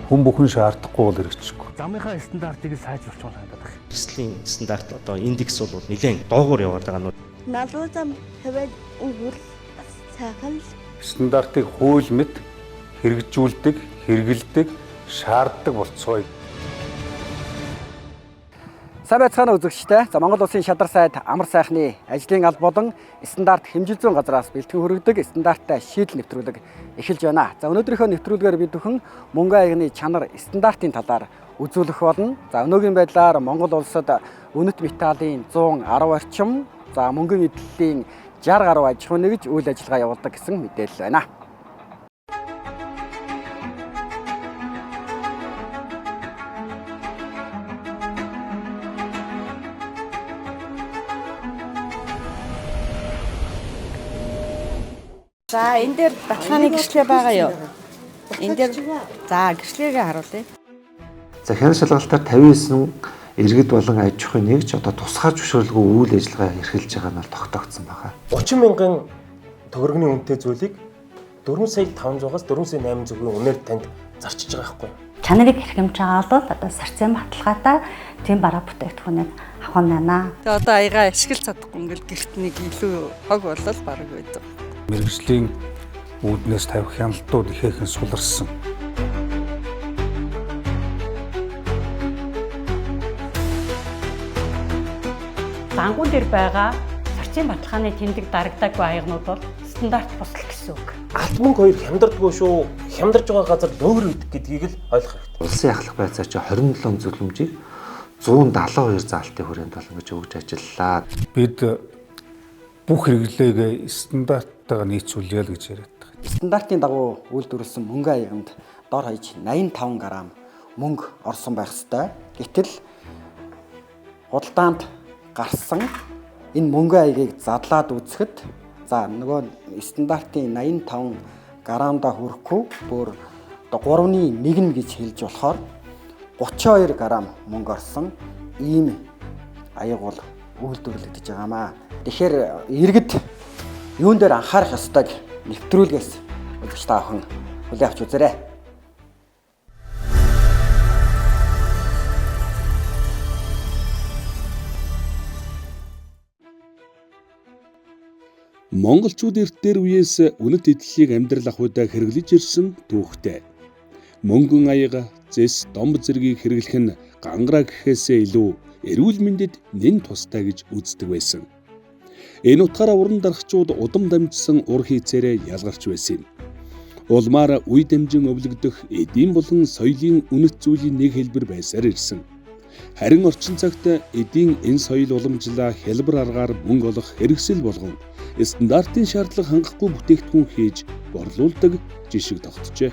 хүн бүхэн шаардахгүй бол хэрэгжихгүй. Замынхаа стандартыг сайжруулах хандаад байна. Эрсдлийн стандарт одоо индекс бол нэлээд доогуур яваад байгаа нь. Налуу зам хэвээд өнгөр сайхан Стандартыг хууль мэт хэрэгжүүлдэг, хэрэгэлдэг, шаарддаг болцгоё. Сайн байцгаана үзэгчтэй. За Монгол Улсын шадар сайд амар сайхны ажлын алба болон стандарт хэмжил зүйн газраас бэлтгэн хүргэдэг стандарттай шийдэл нэвтрүүлэг эхэлж байна. За өнөөдрийнхөө нэвтрүүлгээр бид бүхэн мөнгө аягны чанар стандартын талаар үзүүлэх болно. За өнөөгийн байдлаар Монгол улсад үнэт металлын 110 орчим, за мөнгөн эдлийн 60 гаруй аж ахуй нэгж үйл ажиллагаа явуулдаг гэсэн мэдээлэл байна. За энэ дээр баталгааны гэрчлэг байгаа юу? Энэ дээр за гэрчлэгээ харуулъя. За хяналт шалгалтаар 59 иргэд болон аж ахуй нэгж одоо тусгай зөвшөөрлгүй үйл ажиллагаа эрхэлж байгаа нь бол тогтоогдсон байна. 30 мянган төгрөгийн үнэтэй зүйлийг 4 сая 500-аас 4 сая 800-ийн үнээр танд зарчиж байгаа байхгүй юу? Чанарыг хэрхэмж байгаа бол одоо сарцын баталгаатай тийм бараа бүтээгдэхүүнийг авах нь байна. Тэгээ одоо аяга ашиглаж чадахгүй ингээл гэрт нэг илүү хог болол бараг байдаг. Мэргэжлийн үүднээс тавих хяналтууд ихээхэн суларсан. Зангуун дээр байгаа сарцын баталгааны тэмдэг дарагдаагүй аягнууд бол стандарт бусал гэсэн үг. Алт мөнгө хоёр хямдардгүй шүү. Хямдарж байгаа газар дөөр идэх гэдгийг л ойлгох хэрэгтэй. Улсын ахлах байцаар чи 27 зөвлөмжийг 172 заалтын хүрээнд болно гэж өгж ажиллалаа. Бид бүх хэрэглээг стандарттайгаар нийцүүлъя л гэж яриад байгаа. Стандартын дагуу үйлдвэрлэсэн мөнгө аяганд дор хаяж 85 г мөнгө орсон байх ёстой. Гэтэл худалдаанд гарсан энэ мөнгө аягийг задлаад үзэхэд за нөгөө стандартын 85 грамда хүрэхгүй бүр одоо 3.1 гэж хэлж болохоор 32 г мөнгө орсон ийм аяг бол үйлдвэрлэгдэж байгаамаа. Тэгэхээр иргэд юун дээр анхаарах ёстойг нэвтрүүлгээс үзэгч та бүхэн хүлээн авч үзээрэй. Монголчууд эрт дээр үеэс үнэт эдлийг амьдрал ахуйдаа хэрэглэж ирсэн түүхтэй. Мөнгөн аяга, зэс, домб зэргийг хэрэглэх нь гангараа гэхээсээ илүү эрүүл мэндэд нэн тустай гэж үздэг байсан. Энэ утгаараа уран дарагчид удам дамжсан ур хийцээрээ ялгарч байсан юм. Улмаар үе дамжин өвлөгдөх эдийн болон соёлын үнэт зүйлийн нэг хэлбэр байсаар ирсэн. Харин орчин цагт эдийн энэ соёл уламжлаа хялбар аргаар мөнгө олох хэрэгсэл болгон стандартын шаардлага хангахгүй бүтээгдэхүүн хийж борлуулдаг жишг тогтжээ.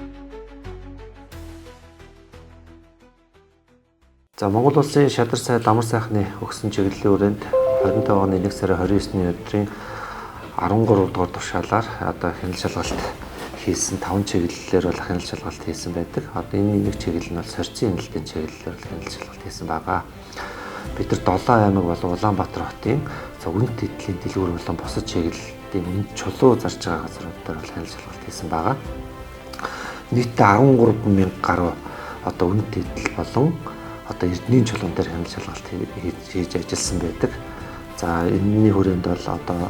За Монгол Улсын шадар сайд амар сайхны өгсөн чиглэлийн хүрээнд 25 оны 1 сарын 29-ний өдрийн 13 дугаар тушаалаар одоо хяналт шалгалт хийсэн 5 чиглэлээр бол хяналт шалгалт хийсэн байдаг. Одоо энэ нэг чиглэл нь бол сорьцын хяналтын чиглэлээр бол хяналт шалгалт хийсэн байгаа. Бид нар 7 аймаг болон Улаанбаатар хотын үнэт эдлийн дэлгүүр болон бусад чиглэлтийн үнэт чулуу зарж байгаа газруудаар бол хяналт шалгалт хийсэн байгаа. Нийтдээ 13 мянга гаруй одоо үнэт эдэл болон одоо эрдэнийн чулуун дээр хяналт шалгалт хийж ажилласан байдаг. За энэний хүрээнд бол одоо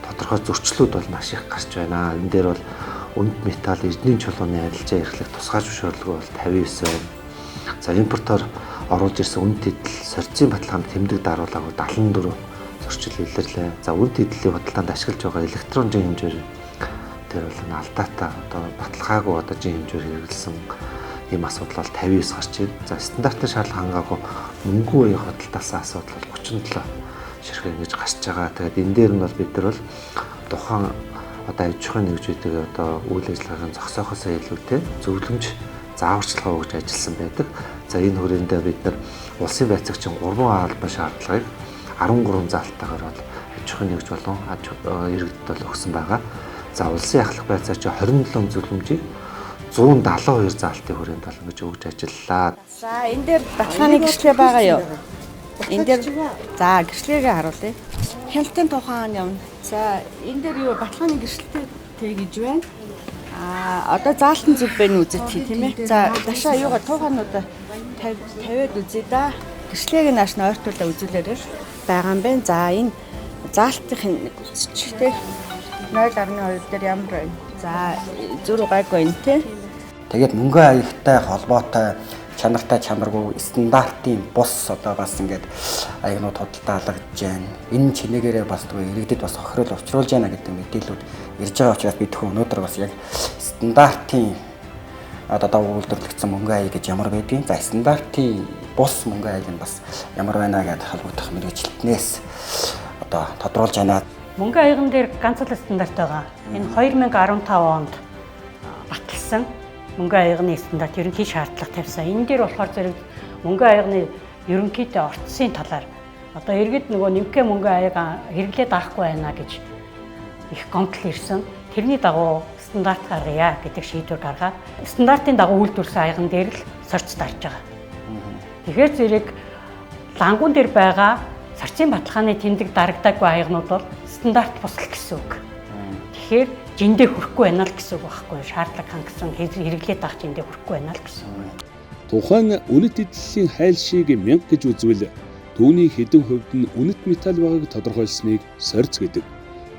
тодорхой зөрчлүүд бол маш их гарч байна. Энэ дээр бол үнэт металл эрдэнийн чулууны арилжаа эрхлэх тусгай зөвшөөрлөгөө бол 59 байна. За импортоор оруулж ирсэн үнэт эдэл сорьцын баталгаанд тэмдэг даруулаагүй 74 зөрчил илэрлээ. За үнэт эдлийн худалдаанд ашиглаж байгаа электрон жин хэмжээр дээр бол алдаатай одоо баталгаагүй одоо жин хэмжээр хэрэглэсэн ийм асуудал бол 59 гарч байна. За стандартын шаардлага хангаагүй мөнгөн аяг худалдаасан асуудал бол 37 ширхэг ингэж гарч байгаа. Тэгээд энэ дээр нь бол бид нар бол тухайн одоо аж ахуйн нэгжүүдийг одоо үйл ажиллагааны зогсоохоос илүүтэй зөвлөмж зааварчилгаа өгж ажилласан байдаг. За энэ хүрээндээ бид нар улсын байцаагчийн 3 албан шаардлагыг 13 заалтаагаар бол аж ахуйн нэгж болон иргэдэд бол өгсөн байгаа. За улсын ахлах байцаагч 27 зөвлөмжийг 172 заалтын хүрээнд бол ингэж өгж ажиллалаа. За энэ дээр баталгааны гэрчлэг байгаа юу? Энэ дээр за гэрчлэгээ харуулъя. Хяналтын тухайн явна. За энэ дээр юу баталгааны гэрчлэгтэй гэж байна. Одоо заалтан зүг байна үзэж тийм ээ. За дашаа юугаа туухануудаа тавиад үзье да. Гэрчлэгийг нааш нь ойртуулаа үзүүлээрэй. Байгаа юм байна. За энэ заалтын үзчихтэй 0.2 дээр ямар байна? За зүрх гайгүй байна тий. Тэгээд мөнгө аягтай холбоотой чанартай чанаргүй стандартын бус одоо бас ингээд аягнууд худалдаалгаж байна. Энэ чинээгээрээ бас иргэдэд бас хохирол учруулж байна гэдэг мэдээлүүд ирж байгаа учраас бид өнөөдөр бас яг стандартын одоо үйлдвэрлэгдсэн мөнгө аяг гэж ямар байдгийг за стандартын бус мөнгө аяг нь бас ямар байна гэдээ холбогдох мэргэжилтнээс одоо тодруулж байна. Мөнгө аяган дээр ганц л стандарт байгаа. Энэ 2015 онд баталсан мөнгө аягны стандарт ерөнхий шаардлага тавьсан. Энэ дээр болохоор зэрэг мөнгө аягны ерөнхийдөө орцсон талаар одоо иргэд нөгөө нэмхэ мөнгө аяг хэрэглээд авахгүй байна гэж их гомдол ирсэн. Тэрний дагуу стандарт гаргая гэдэг шийдвэр гаргаад стандартын дагуу үйлдвэрлэсэн аяган дээр л сорц дарж байгаа. Тэгэхээр зэрэг лангуун дээр байгаа сорцын баталгааны тэмдэг дарагдаагүй аягнууд бол стандарт бусал гэсэн үг. Тэгэхээр жиндээ хүрэхгүй байна л гэсэн үг байхгүй юу? Шаардлага хангасан хэрэглээд авах жиндээ хүрэхгүй байна л гэсэн үг. Тухайн үнэт эдлэлийн хайлшийг 1000 гэж үзвэл түүний хэдэн хувьд нь үнэт металл байгааг тодорхойлсныг сорц гэдэг.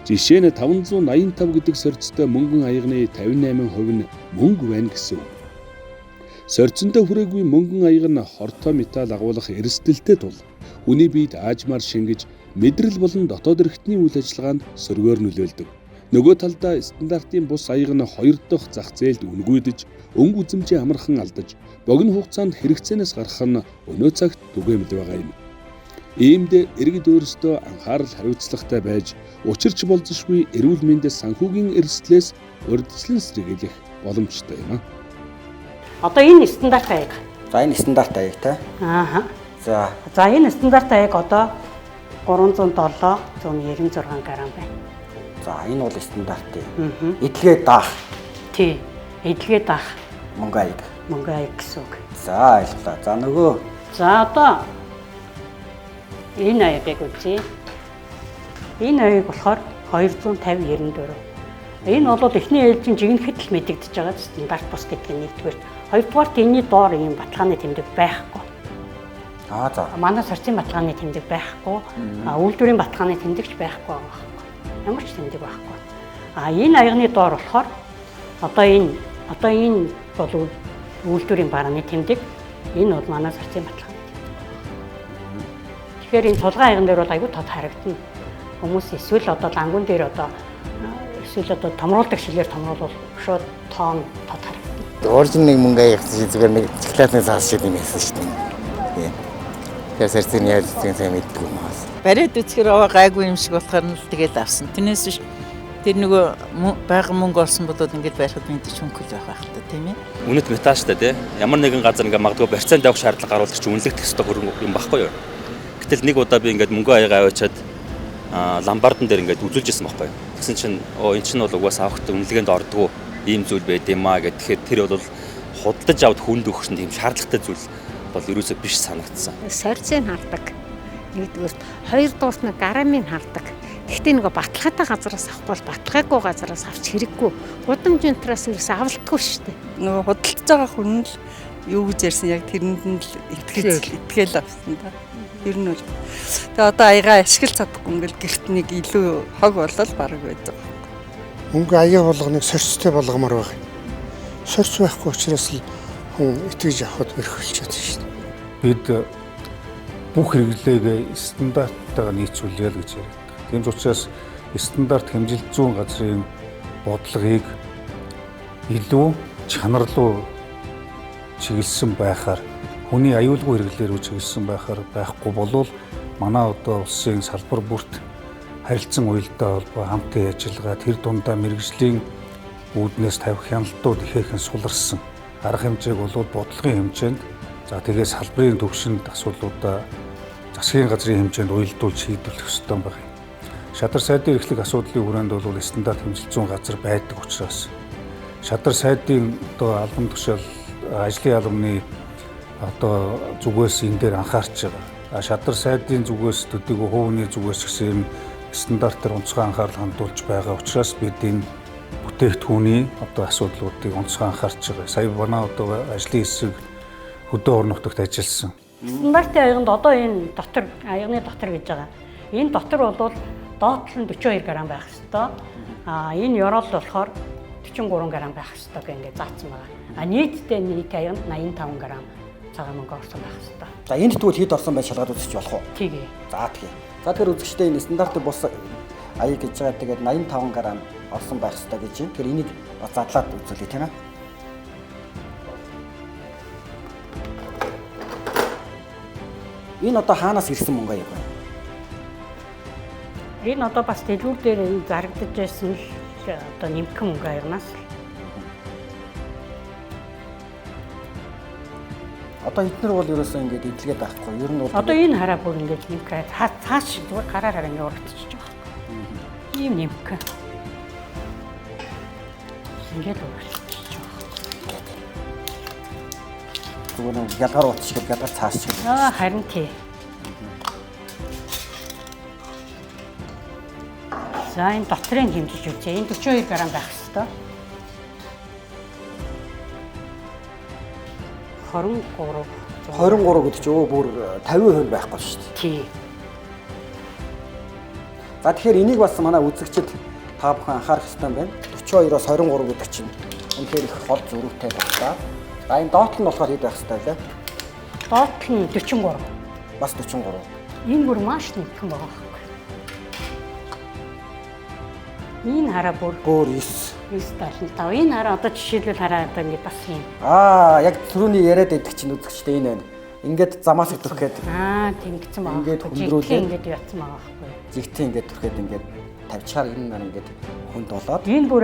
Жишээ нь 585 гэдэг сорцтой мөнгөн аягны 58% нь мөнгө байна гэсэн үг. Сорцондоо хүрээгүй мөнгөн аяг нь хортой металл агуулах эрсдэлтэй тул хүний биед аажмаар шингэж мэдрэл болон дотоод эрхтний үйл ажиллагаанд сөргөөр нөлөөлдөг. Нөгөө талдаа стандартын бус аяг нь 2 дахь зах зээлд үнгүйдэж, өнгө үзэмжээ амархан алдаж, богино хугацаанд хэрэгцээнээс гарах нь өнөө цагт түгээмэл байгаа юм. Иймд иргэд өөрсдөө анхаарал хариуцлагатай байж, учирч болзошгүй эрүүл мэндийн санхүүгийн эрсдлээс урьдчилан сэргийлэх боломжтой юм. Одоо энэ стандарт аяг. За энэ стандарт аяг та. Аа. За энэ стандарт аяг одоо 307 196 грамм байна. За энэ бол стандартын. Эдлгээ даах. Тий. Эдлгээ даах мөнгө аяг. Мөнгө аяг гэсэн үг. За ойлголоо. За нөгөө. За одоо энэ аягийг үзье. Энэ аяг болохоор 250.94. Энэ бол эхний ээлжийн жигнэхэд л мэдэгдэж байгаа стандарт бус гэдэг нь нэгдүгээр. Хоёрдугаар энэний доор ийм баталгааны тэмдэг байхгүй. За. Манай сорцын баталгааны тэмдэг байхгүй. Үйлдвэрийн баталгааны тэмдэгч байхгүй байгаа байхгүй. Ямар ч тэмдэг байхгүй. Энэ аягны доор болохоор одоо энэ бол үйлдвэрийн барааны тэмдэг. Энэ бол манай сорцын баталгааны тэмдэг. Тэгэхээр энэ тулгаан аяган дээр бол аюул тод харагдана. Хүмүүс эсвэл одоо лангуун дээр эсвэл томруулдаг шилээр томруулбал шууд тоон тод харагдана. Оржин нэг мөнгө аяг зүгээр нэг шоколадны цаас шиг юм байсан шүү дээ. Тэгэхээр сэрцэн яаж зэн сайн мэддэг юм аа. Бариад үзэхээр гайгүй юм шиг болохоор нь л тэгээд авсан. Тэрнээс биш тэр нөгөө байга мөнгө олсон бодоод ингэж байхад мэдээж хөнгөл байх та тийм ээ. Үнэт металл шүү дээ. Ямар нэгэн газар ингээ магадгүй барьцаанд явах шаардлага гаруулдаг чи үнэлэгдэх ёстой хөрөнгө юм багхгүй юу? Гэтэл нэг удаа би ингээд мөнгө аяга аваачаад ламбардан дээр ингээд үзүүлж ирсэн багхгүй юу? Тэгсэн чинь эн чинь бол угаасаа авахт үнэлгээнд ордгоо ийм зүйл байд юм аа гэхээр тэр бол худалдаж авд хүнд өгөх тийм шаардлагатай зүйл бол ерөөсөө биш санагдсан. Сорцыг хардаг. Нэгдүгээр хоёрдугаар нь грамыг хардаг. Гэхдээ нөгөө баталгаатай газараас авахгүй бол баталгаагүй газараас авч хэрэггүй. Гудамжинтраас ерөөс авалтгүй шүү дээ. Нөгөө худалдаж байгаа хүн л юу гэж ярьсан яг тэрэнд нь л итгэл авсан да. Ер нь бол. Тэгээ одоо аяга ашиглаж чадахгүй ингээл гэрт нэг илүү хог болол баг байдаг. Мөнгө аяа болгоныг сорцтой болгомоор байгаа. Сорц байхгүй учраас л хүн итгэж авахд өрхөлж чадсан шүү дээ. Бид бүх хэрэглээг стандарттайгаар нийцүүлээ л гэж яриад. Тийм учраас стандарт хэмжилт зүүн газрын бодлогыг илүү чанарлуу чиглэсэн байхаар хүний аюулгүй хэрэглээр чиглэсэн байхаар байхгүй болвол манай одоо улсын салбар бүрт харилцан уялдаа холбоо хамтын ажиллагаа тэр дундаа мэрэгжлийн үүднээс тавих хяналтууд ихээхэн суларсан. Арга хэмжээг бол бодлогын хэмжээнд за тэгээ салбарын төвшөнд асуудлуудаа засгийн газрын хэмжээнд уялдуулж шийдвэрлэх ёстой байна. Шадар сайдын эрхлэх асуудлын хүрээнд бол стандарт хэмжилт зүүн газар байдаг учраас шадар сайдын одоо албан тушаал ажлын албаны одоо зүгээс энэ дээр анхаарч байгаа. Шадар сайдын зүгээс төдийгүй хувийн зүгээс гэсэн стандартаар онцгой анхаарал хандуулж байгаа учраас бид энэ бүтээгдэхүүний одоо асуудлуудыг онцгой анхаарч байгаа. Сая манай одоо ажлын хэсэг хөдөө орон нутагт ажилласан. Стандартын аяганд одоо энэ дотор аягны дотор гэж байгаа. Энэ дотор бол доотлол нь 42 грамм байх ёстой. Энэ ёроол болохоор 43 грамм байх ёстой гэх ингээд заасан байгаа. Нийтдээ нийт аяганд 85 грамм цагаан мөнгө орсон байх ёстой. За энд тэгвэл хэд орсон байж шалгаад үзэж болох уу? Тэгье. За тэгье. За тэгэхээр үзэгчдээ энэ стандартын бус аяг гэж байгаа тэгээд 85 грамм орсон байх ёстой гэж юм. Тэгэхээр энийг задлаад үзүүлье тийм ээ. Энэ одоо хаанаас ирсэн мөнгө аяг вэ? Энэ одоо бас дэлгүүр дээр зарагдаж байсан л одоо нэмхэн мөнгө аягнаас л. Одоо эдгээр бол ерөөсөө ингээд эдлгээд байхгүй. Ер нь бол одоо энэ хараа бүр ингээд нэмхээ цааш зүгээр гараараа ингээд урагдчихж байгаа. Ийм нэмхээ. Ингээд урагдчихж байгаа. зүгээр нэг ялгаар уутчихэд гадар цаасч гэх. Харин тий. За энэ дотрын хэмжиж үзье. Энэ 42 грамм байх ёстой. 23 гэдэг чинь бүр 50% байхгүй шүү дээ. Тий. За тэгэхээр энийг бас манай үзэгчид та бүхэн анхаарах хэрэгтэй юм байна. 42-оос 23 гэдэг чинь үнэхээр их хол зөрүүтэй байна. За энэ доотл нь болохоор хэд байх хэрэгтэй вэ? Доотл нь 43. Бас 43. Энэ бүр маш нэгхэн байгаа байхгүй. Энэ хараа бүр 9. 9.5. Энэ хараа одоо жишээлбэл хараа одоо ингэ бас юм. Яг түрүүний яриад байдаг чинь үзэгчтэй энэ байна. Ингээд замаас төрөхгээд. Тэнгицэн байгаа. Ингээд хөндрүүлээ. Ингээд ятсан байгаа байхгүй. Жигтэй ингээд төрөхээд ингээд тавьчаар энэ нар ингээд хүнд болоод. Энэ бүр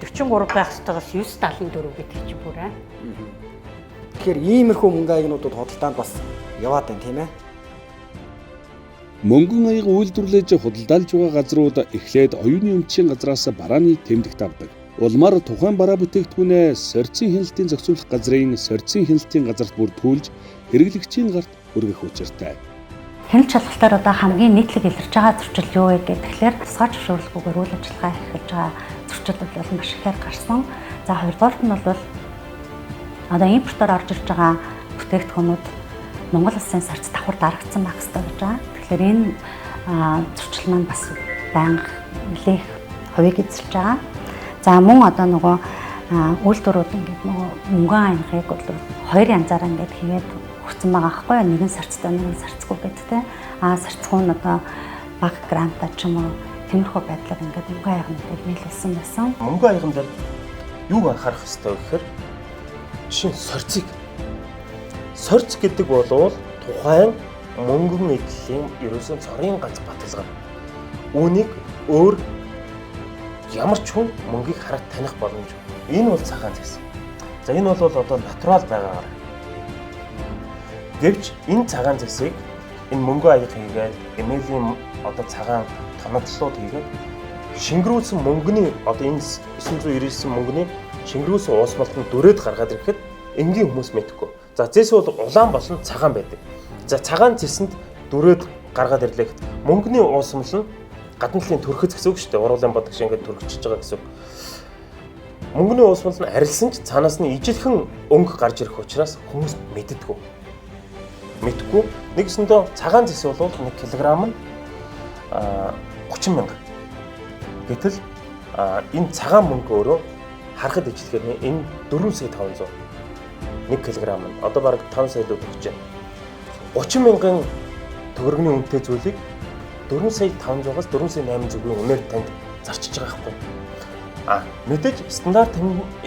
43 байх ёстойгоос 9.74 гэдэг чинь бүр аа. Тэгэхээр иймэрхүү мөнгө аягнуудад худалдаанд бас яваад байна тийм ээ. Мөнгөн аяга үйлдвэрлэж худалдаалж байгаа газрууд эхлээд оюуны өмчийн газраас барааны тэмдэгт авдаг. Улмаар тухайн бараа бүтээгдэхүүнээ сорьцын хяналтын зохицуулах газрын сорьцын хяналтын газарт бүр төлж хэрэглэгчийн гарт хүргэх учиртай. Хяналт шалгалтаар одоо хамгийн нийтлэг илэрч байгаа зөрчил юу вэ гэхээр тусгай зөвшөөрлгүйгээр үйл ажиллагаа эхэлж байгаа зөрчилүүд бол маш ихээр гарсан. За хоёрдугаарт нь бол одоо импортоор орж ирж байгаа бүтээгдэхүүнүүд Монгол улсын сорьц давхар дарагдсан байх ёстой гэж байгаа. Тэгэхээр энэ зөрчил маань бас байнга нэлээх хувийг эзэлж байгаа. За мөн одоо нөгөө үйлдвэрүүд ингээд нөгөө мөнгөн аягыг бол хоёр янзаараа ингээд хийгээд өгсөн байгаа байхгүй юу? Нэгэн сорьцтой, нэгэн сорьцгүй гэдэгтэй. Сорьцгүй нь одоо бага грамтай ч юм уу тиймэрхүү байдлаар ингээд мөнгөн аягнуудыг нийлүүлсэн байсан. Мөнгөн аягн дээр юуг анхаарах хэрэгтэй вэ гэхээр жишээ нь сорьцыг. Сорьц гэдэг бол тухайн мөнгөн эдлийн ерөөсөн цорын ганц баталгаа. Үүнийг өөр ямар ч хүн мөнгийг хараад таних боломж. Энэ бол цагаан зэс. За энэ бол одоо натурал байгаагаар. Гэвч энэ цагаан зэсийг энэ мөнгөн аяг хийгээд эмээлийн одоо цагаан тонодлууд хийгээд шингэрүүлсэн мөнгөний одоо энэ 999 мөнгөний шингэрүүлсэн уус болтон дүрээд гаргаад ирэхэд энгийн хүмүүс мэдэхгүй. За зэс бол улаан болон цагаан байдаг. За цагаан зэсэнд дүрээд гаргаад ирлээхэд мөнгөний уусмал нь гадна талын төрхөц гэсэн үг шүү дээ. Уруулын бод гэж ингээд төрөгчж байгаа гэсэн үг. Мөнгөний уусмал нь арилсан ч цаанаас нь ижилхэн өнгө гарч ирэх учраас хүмүүс мэддэггүй. Мэдгүй. Нэгсэндээ цагаан зэс бол 1 кг нь 30 мянга. Гэтэл энэ цагаан мөнгө өөрөө харахад ижилхээр энэ 4 сая 500 1 кг нь одоо бараг 5 сая өгч байна. 30 мянган төгрөгийн үнэтэй зүйлийг 4 сая 500-аас 4 сая 800-ийн үнээр танд зарчиж байгаа байхгүй. Мэдээж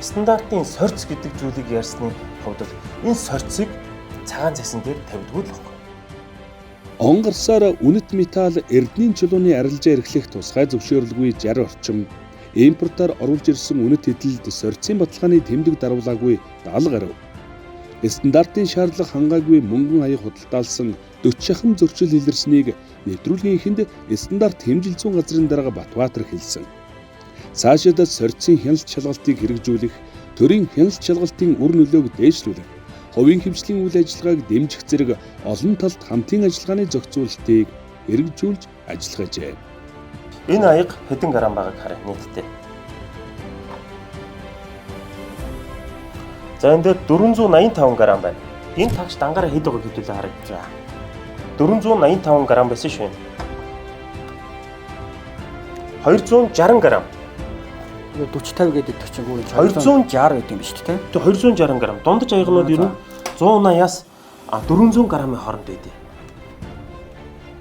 стандартын сорьц гэдэг зүйлийг ярьсны хувьд энэ сорьцыг цагаан зэсэн дээр тавьдгүй л байхгүй. Он гарсаар үнэт металл эрдэнийн чулууны арилжаа эрхлэх тусгай зөвшөөрлгүй 60 орчим импортоор оруулж ирсэн үнэт эдэлд сорьцын баталгааны тэмдэг даруулаагүй 70 гаруй. Стандартын шаардлага хангаагүй мөнгөн аяг худалдаалсан 40-хан зөрчил илэрснийг нэвтрүүлгийн эхэнд стандарт хэмжил зүүн газрын дарга Батбаатар хэлсэн. Цаашид сорьцын хяналт шалгалтыг хэрэгжүүлэх, төрийн хяналт шалгалтын үр нөлөөг дээшлүүлэх, хувийн хэмжлийн үйл ажиллагааг дэмжих зэрэг олон талт хамтын ажиллагааны зохицуулалтыг хэрэгжүүлж ажиллагажээ. Энэ аяга хэдэн грамм байгааг харъя нийтдээ. За энэ дээр 485 грамм байна. Энэ тагч дангаараа хэд байгааг хэдүүлээ харагдаж байгаа. 485 грамм байсан шүү. 260 грамм. 40-50 гэдэг чинь 260 гэдэг юм шүү дээ. Тэгээ 260 грамм. Дундаж аягнууд ер нь 180-аас 400 граммын хооронд байдیں۔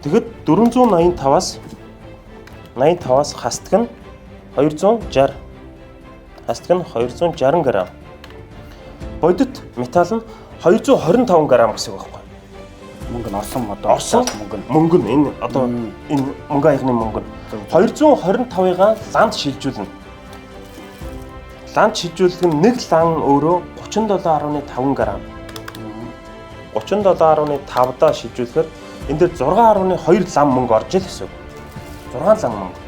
Тэгэхэд 485-аас 85-аас хастаг нь 260. Хастаг нь 260 грамм. Бодит металл нь 225 грамм гэсэн үг байхгүй. Мөнгө нь орсон мөнгө нь энэ одоо энэ мөнгө аягны мөнгө нь 225-ыг ланд шилжүүлнэ. Ланд шилжүүлэх нь нэг лан өөрөө 37.5 грамм. 37.5-даа шилжүүлэхээр энэ дээр 6.2 лам мөнгө орж ил гэсэн үг. 6 лам мөнгө.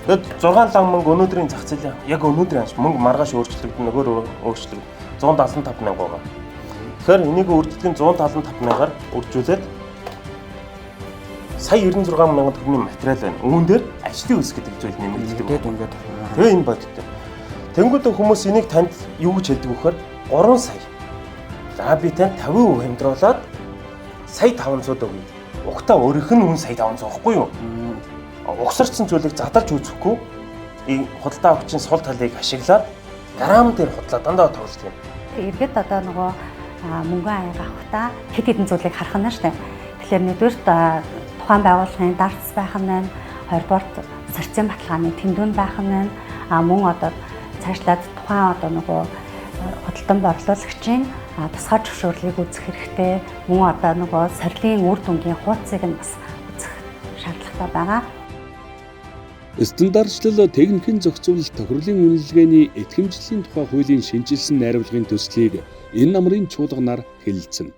Тэгэд 6 лам мөнгө өнөөдрийн зах зээлийн яг өнөөдрийн мөнгө маргааш өөрчлөгдөн нөгөөр өөрчлөгдөн 175 мянга байгаа. Тэгэхээр энийг үржүүлэх нь 175 мянгаар үржүүлээд сая 96 мянган төгрөгийн материал байна. Үүн дээр ажлын үс гэдэг зүйл нэмэгддэг. Тэгээ энэ бодтой. Тэнгүүд хүмүүс энийг танд юу гэж хэлдэг вөхөр 3 сая. За би танд 50% хямдруулаад сая 500 өгье. Угтаа өөрийнх нь үн сая 500 байхгүй юу? Угсарсан зүйлийг задарч үзэхгүй худалдаа авчийн сул талыг ашиглаад грамм дээр худлаа дандаа тоглолт юм. Эргээд одоо нөгөө мөнгөн аяга авахтаа хэд хэдэн зүйлийг харах нь шүү дээ. Тэгэхээр нэгдүгээр тухайн байгууллагын дарц байх нь байна. Хоёрдугаар сарцын баталгааны тэмдгэн байх нь байна. Мөн одоо цаашлаад тухайн одоо нөгөө худалдан борлуулагчийн тусгай зөвшөөрлийг үзэх хэрэгтэй. Мөн одоо нөгөө сорилын үр дүнгийн хуудсыг нь бас үзэх шаардлагатай байгаа. Стандартчлал техникийн зохицуулалт тохирлын үнэлгээний итгэмжлэлийн тухай хуулийн шинжилсэн найруулгын төслийг энэ намрын чуулганаар хэлэлцэнэ.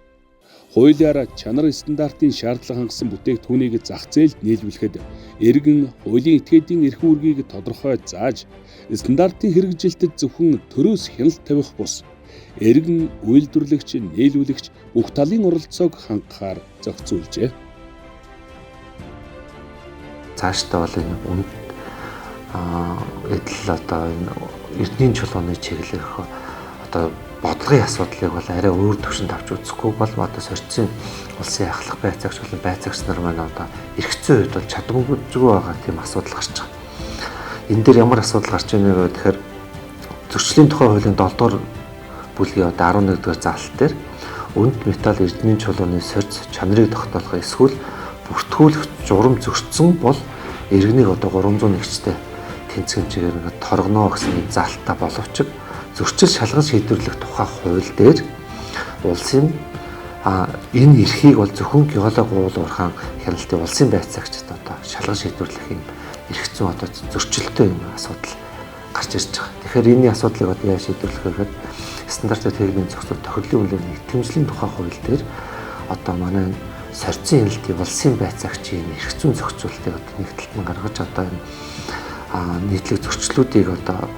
Хуулиар чанар стандартын шаардлага хангасан бүтээгдэхүүнийг зах зээлд нийлүүлэхэд эргэн хуулийн этгээдийн эрх үүргийг тодорхой зааж стандартын хэрэгжилтэд зөвхөн төрөөс хяналт тавих бус эргэн үйлдвэрлэгч, нийлүүлэгч бүх талын оролцоог хангахаар зохицуулжээ. Цаашдаа бол энэ үнд эдл одоо энэ эрдэнийн чулууны чиглэлийнх одоо бодлогын асуудлыг бол арай өөр төвшөнд авч үзэхгүй бол одоо сорьцын улсын ахлах байцаагч болон байцаагч нар маань одоо эрхцэн үед бол чадваргүй байгаа тийм асуудал гарч байгаа. Энэ дээр ямар асуудал гарч байна вэ гэхээр зөрчлийн тухай хуулийн 7 дугаар бүлгийн одоо 11 дугаар заалт дээр өнд металл эрдэнийн чулууны сорьц чанарыг тогтоолох эсвэл бүртгүүлэх журам зөрчсөн бол иргэнийг одоо 300 нэгчтэй тэнцвэрээр ингээд торгоно гэсэн заалтаа боловч зөрчил шалгаж шийдвэрлэх тухай хууль дээр улсын энэ эрхийг бол зөвхөн геолог уулуурхаан хяналтын улсын байцаагчид одоо шалгаж шийдвэрлэх юм эрх зүйн одоо зөрчилтэй юм асуудал гарч ирж байгаа. Тэгэхээр энэний асуудлыг одоо яаж шийдвэрлэх вэ гэхэд стандартын техникийн зохицуулалт тохирлын үнэлгээний итгэмжлэлийн тухай хууль дээр одоо манай сорьцын хяналтын улсын байцаагчийн эрх зүйн зохицуулалтыг одоо нэг талд нь гаргаж одоо энэ нийтлэг зөрчлүүдийг одоо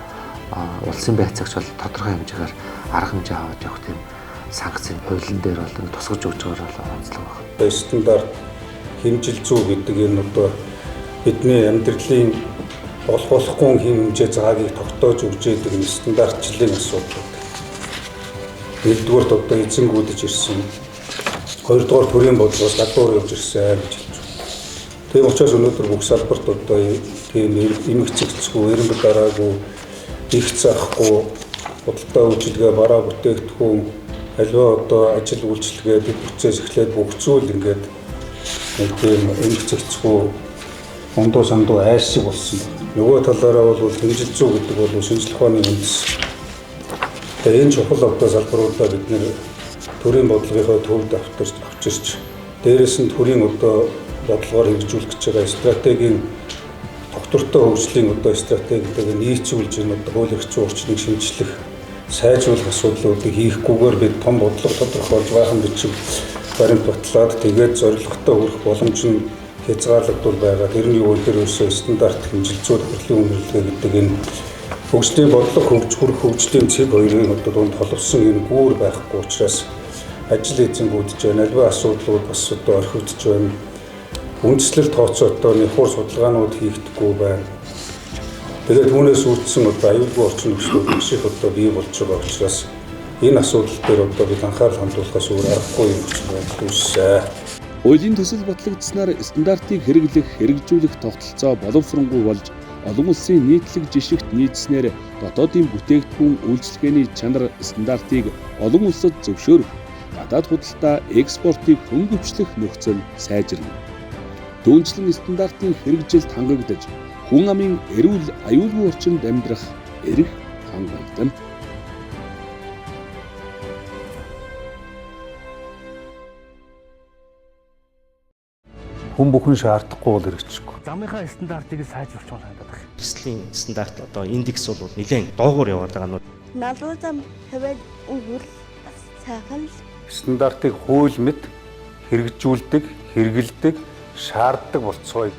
улсын байцаагч бол тодорхой хэмжээгээр арга хэмжээ аваад явах тийм санкцын хуулийн дээр бол тусгаж өгч байгаа бол онцлог байна. Стандарт хэмжил зүй гэдэг энэ одоо бидний амьдралын болохгүй хэмжээ заагийг тогтоож өгч яадаг энэ стандартчлалын асуудал. Нэгдүгээрт одоо эзэнгүүдэж ирсэн. Хоёрдугаар төрийн бодлогоос гадуур явж ирсэн гэж хэлж байна. Тийм учраас өнөөдөр бүх салбарт одоо тийм эмх цэгцгүй, эренб дараагүй, их заахгүй, худалдаа үйлчилгээ, бараа бүтээгдэхүүн, аливаа одоо ажил үйлчилгээ бид процесс эхлээд бүх зүйл ингээд нэг тийм эмх цэгцгүй, ондоо сандуу айсыг болсон. Нөгөө талаараа бол хэмжил зүй гэдэг бол шинжлэх ухааны үндэс. Тэгээ энэ чухал одоо салбаруудаа бид нэр төрийн бодлогынхоо төвд авчирч дээрээс нь төрийн одоо бодлогоор хэрэгжүүлэх гэж байгаа стратегийн доктортой хөгжлийн одоо стратегитэйг нийцүүлж энэ одоо хууль эрх зүйн орчныг шинжлэх, сайжруулах асуудлуудыг хийхгүйгээр бид том бодлого тодорхойлж баахан бичиг баримт батлаад тэгээд зорилготой хүрэх боломж нь хязгаарлагдвал байгаа. Тэр нь юу вэ? Тэр өсөө стандарт хэмжил зүйн тохирлын үнэлгээ гэдэг энэ хөгжлийн бодлого хөгжлийн цэг хоёрын одоо дунд холбосон энэ гүүр байхгүй учраас ажил эзэнгүүдж байна. Аливаа асуудлууд бас одоо орхигдож байна. Үндслэл тооцоотоо нөхөр судалгаанууд хийгдэхгүй байна. Тэгээд түүнээс үүдсэн одоо аюулгүй орчин нөхцөл маш их одоо бий болж байгаа учраас энэ асуудал дээр одоо бид анхаарал хандуулахаас өөр аргагүй юм байна үсэ. Хуулийн төсөл батлагдсанаар стандартыг хэрэглэх, хэрэгжүүлэх тогтолцоо боловсронгуй болж олон улсын нийтлэг жишгт нийцснээр дотоодын бүтээгдэхүүн үйлчилгээний чанар стандартыг олон улсад зөвшөөрөх, гадаад худалдаа экспортыг хөнгөвчлөх нөхцөл сайжирна. Түүнчлэн стандартын хэрэгжилт хангагдаж, хүн амын эрүүл аюулгүй орчинд амьдрах эрх хангагдана. Хүн бүхэн шаардахгүй бол хэрэгжихгүй. Замынхаа стандартыг сайжруулж байгаа надад. Төслийн стандарт одоо индекс бол нэлээд доогуур яваад байгаа нь. Налуу зам тавиад өнгөр сайхан л Стандартыг хууль мэд хэрэгжүүлдэг, хэрэгэлдэг, шаарддаг болцгоёг